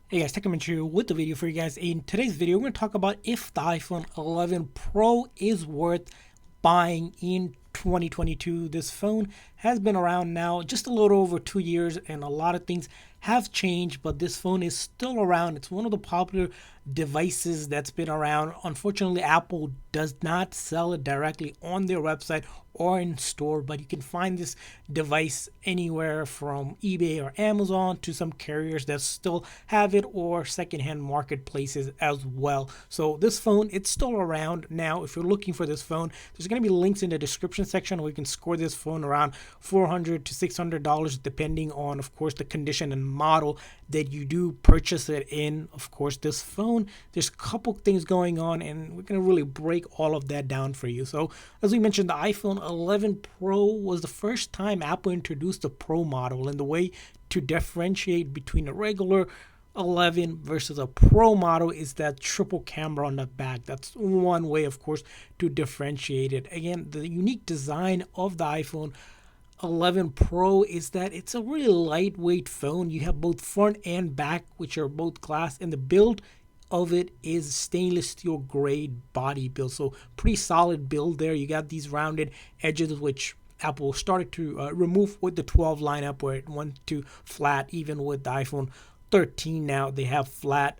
Hey guys, Technomentary with the video for you guys. In today's video, we're going to talk about if the iPhone 11 Pro is worth buying in 2022. This phone has been around now just a little over 2 years, and a lot of things have changed, but this phone is still around. It's one of the popular devices that's been around. Unfortunately, Apple does not sell it directly on their website or in store, but you can find this device anywhere from eBay or Amazon to some carriers that still have it, or secondhand marketplaces as well. So this phone, it's still around now. If you're looking for this phone, there's going to be links in the description section where you can score this phone around $400 to $600 depending on, of course, the condition and model that you do purchase it in. Of course, this phone, there's a couple things going on, and we're going to really break all of that down for you. So as we mentioned, the iPhone 11 Pro was the first time Apple introduced the Pro model, and the way to differentiate between a regular 11 versus a Pro model is that triple camera on the back. That's one way, of course, to differentiate it. Again, the unique design of the iPhone 11 Pro is that it's a really lightweight phone. You have both front and back, which are both glass, and the build of it is stainless steel grade body build. So pretty solid build there. You got these rounded edges, which Apple started to remove with the 12 lineup, where it went to flat. Even with the iPhone 13 now, they have flat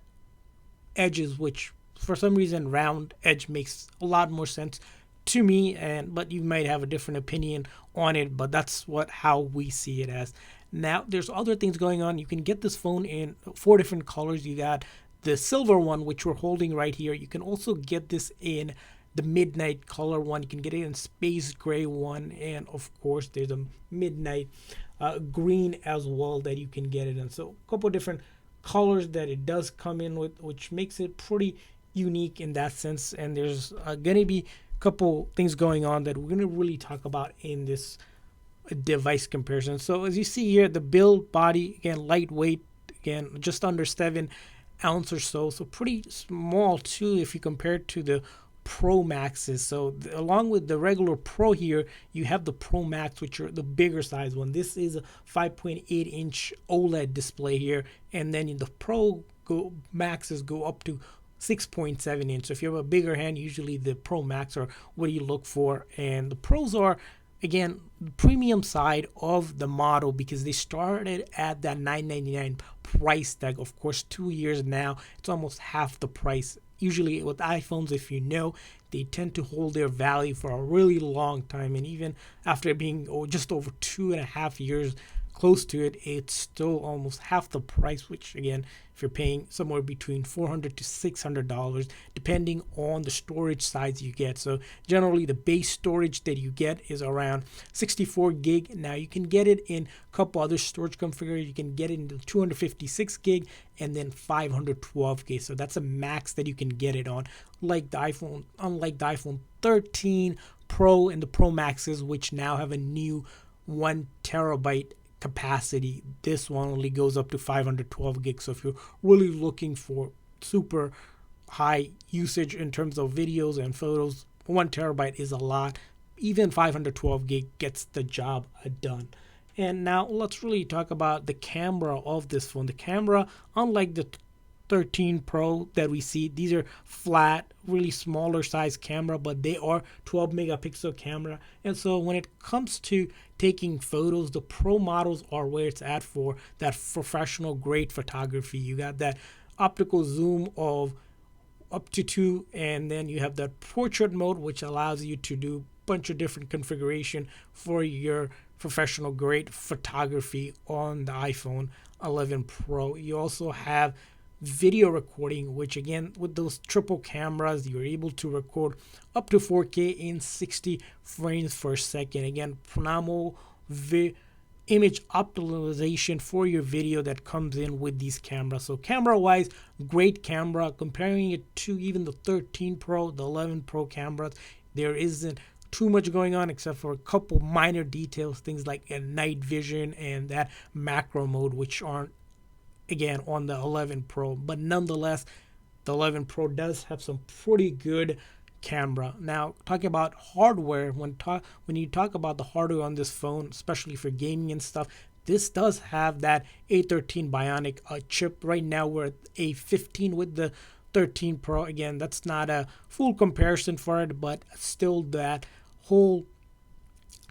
edges, which for some reason round edge makes a lot more sense to me, and but you might have a different opinion on it, but that's what how we see it as. Now there's other things going on. You can get this phone in 4 different colors. You got the silver one, which we're holding right here. You can also get this in the midnight color one. You can get it in space gray one, and of course there's a midnight green as well that you can get it in. So a couple different colors that it does come in with, which makes it pretty unique in that sense. And there's gonna be a couple things going on that we're gonna really talk about in this device comparison. So as you see here, the build body, again, lightweight, again, just under 7 ounce or so, so pretty small too if you compare it to the Pro Maxes. So along with the regular Pro here, you have the Pro Max, which are the bigger size one. This is a 5.8-inch OLED display here, and then in the Maxes go up to 6.7 inch. So if you have a bigger hand, usually the Pro Max are what you look for, and the Pros are, again, the premium side of the model because they started at that $999 price tag. Of course, 2 years now, it's almost half the price. Usually with iPhones, if you know, they tend to hold their value for a really long time, and even after being just over 2.5 years close to it, it's still almost half the price, which again, if you're paying somewhere between $400 to $600 depending on the storage size you get. So generally the base storage that you get is around 64 gig. Now you can get it in a couple other storage configurations. You can get it into 256 gig and then 512 gig. So that's a max that you can get it on. Like the iPhone, unlike the iPhone 13 Pro and the Pro Maxes, which now have a new 1 terabyte capacity, this one only goes up to 512 gigs. So if you're really looking for super high usage in terms of videos and photos, 1 terabyte is a lot. Even 512 gig gets the job done. And now let's really talk about the camera of this phone. The camera, unlike the 13 Pro that we see, these are flat, really smaller size camera, but they are 12 megapixel camera. And so when it comes to taking photos, the Pro models are where it's at for that professional grade photography. You got that optical zoom of up to 2, and then you have that portrait mode, which allows you to do a bunch of different configuration for your professional grade photography on the iPhone 11 Pro. You also have video recording, which again, with those triple cameras, you're able to record up to 4K in 60 frames per second. Again, phenomenal image optimization for your video that comes in with these cameras. So camera wise, great camera. Comparing it to even the 13 Pro, the 11 Pro cameras, there isn't too much going on except for a couple minor details, things like a night vision and that macro mode, which aren't again on the 11 Pro, but nonetheless the 11 Pro does have some pretty good camera. Now talking about hardware, when you talk about the hardware on this phone, especially for gaming and stuff, this does have that A13 Bionic chip. Right now we're at A15 with the 13 Pro. Again, that's not a full comparison for it, but still that whole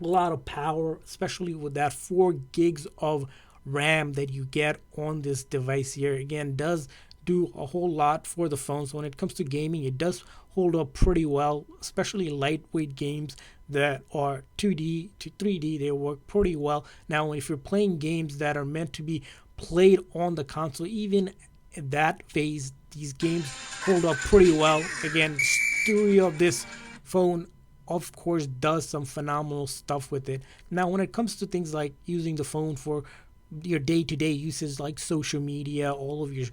lot of power, especially with that 4 gigs of RAM that you get on this device here. Again, does do a whole lot for the phone. So when it comes to gaming, it does hold up pretty well, especially lightweight games that are 2D to 3D. They work pretty well. Now, if you're playing games that are meant to be played on the console, even in that phase, these games hold up pretty well. Again, stereo of this phone of course does some phenomenal stuff with it. Now when it comes to things like using the phone for your day-to-day uses like social media, all of your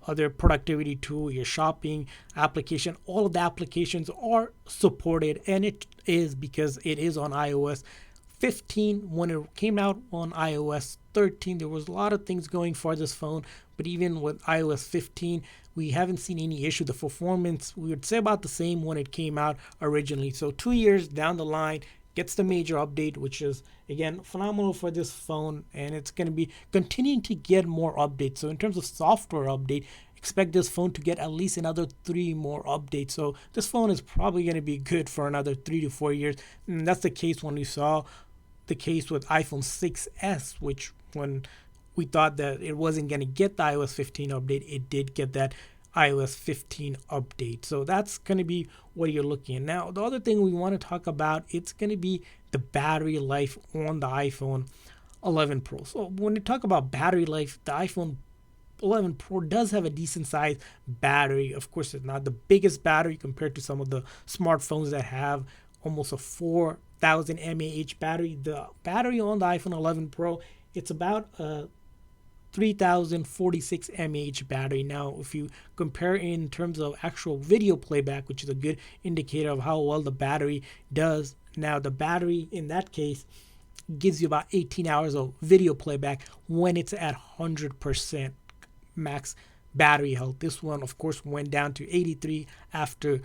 other productivity tool, your shopping application, all of the applications are supported, and it is because it is on iOS 15. When it came out on iOS 13, there was a lot of things going for this phone, but even with iOS 15, we haven't seen any issue. The performance, we would say about the same when it came out originally. So 2 years down the line, gets the major update, which is again phenomenal for this phone, and it's going to be continuing to get more updates. So in terms of software update, expect this phone to get at least another 3 more updates. So this phone is probably going to be good for another 3 to 4 years. And that's the case when we saw the case with iPhone 6s, which when we thought that it wasn't going to get the iOS 15 update, it did get that iOS 15 update. So that's going to be what you're looking at. Now, the other thing we want to talk about, it's going to be the battery life on the iPhone 11 Pro. So when you talk about battery life, the iPhone 11 Pro does have a decent sized battery. Of course, it's not the biggest battery compared to some of the smartphones that have almost a 4,000 mAh battery. The battery on the iPhone 11 Pro, it's about a 3046 mAh battery. Now, if you compare in terms of actual video playback, which is a good indicator of how well the battery does, now the battery in that case gives you about 18 hours of video playback when it's at 100% max battery health. This one, of course, went down to 83 after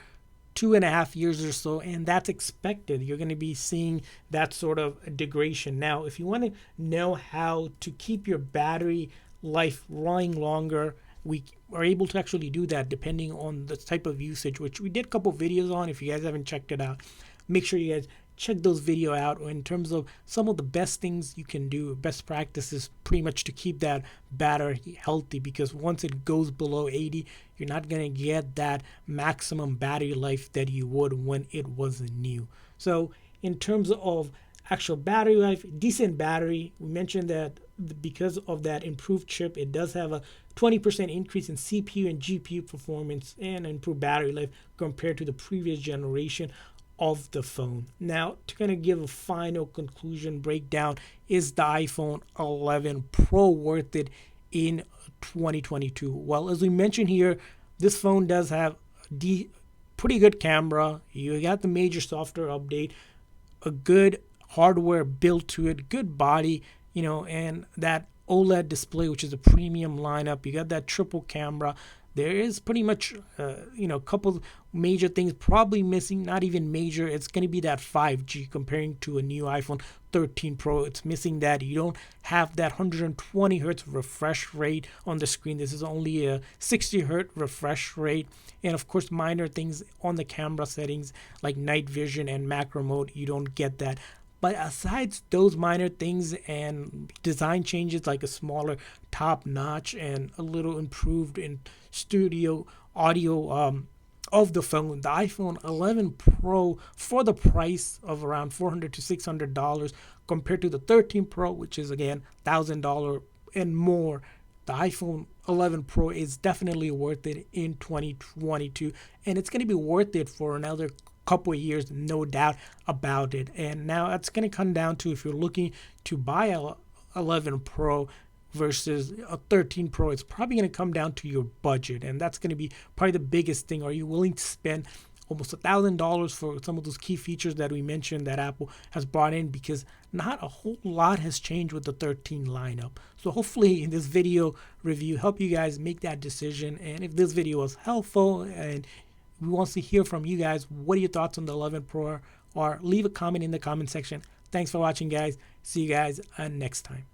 2.5 years or so, and that's expected. You're going to be seeing that sort of degradation. Now, if you want to know how to keep your battery life running longer, we are able to actually do that depending on the type of usage, which we did a couple videos on. If you guys haven't checked it out, make sure you guys check those video out in terms of some of the best things you can do, best practices pretty much to keep that battery healthy, because once it goes below 80, you're not going to get that maximum battery life that you would when it was new. So in terms of actual battery life, decent battery, we mentioned that because of that improved chip, it does have a 20% increase in CPU and GPU performance and improved battery life compared to the previous generation of the phone. Now, to kind of give a final conclusion breakdown, is the iPhone 11 Pro worth it in 2022? Well, as we mentioned here, this phone does have pretty good camera. You got the major software update, a good hardware built to it, good body, and that OLED display, which is a premium lineup. You got that triple camera. There is pretty much, a couple major things probably missing, not even major. It's going to be that 5G comparing to a new iPhone 13 Pro. It's missing that. You don't have that 120 hertz refresh rate on the screen. This is only a 60 hertz refresh rate. And of course, minor things on the camera settings like night vision and macro mode, you don't get that. But aside those minor things and design changes like a smaller top notch and a little improved in studio audio of the phone, the iPhone 11 Pro, for the price of around $400 to $600 compared to the 13 Pro, which is again $1,000 and more, the iPhone 11 Pro is definitely worth it in 2022, and it's going to be worth it for another couple of years, no doubt about it. And now that's going to come down to if you're looking to buy a 11 Pro versus a 13 Pro, it's probably going to come down to your budget, and that's going to be probably the biggest thing. Are you willing to spend almost $1,000 for some of those key features that we mentioned that Apple has brought in? Because not a whole lot has changed with the 13 lineup. So hopefully in this video review help you guys make that decision. And if this video was helpful and we want to hear from you guys, what are your thoughts on the 11 Pro, or leave a comment in the comment section. Thanks for watching, guys. See you guys next time.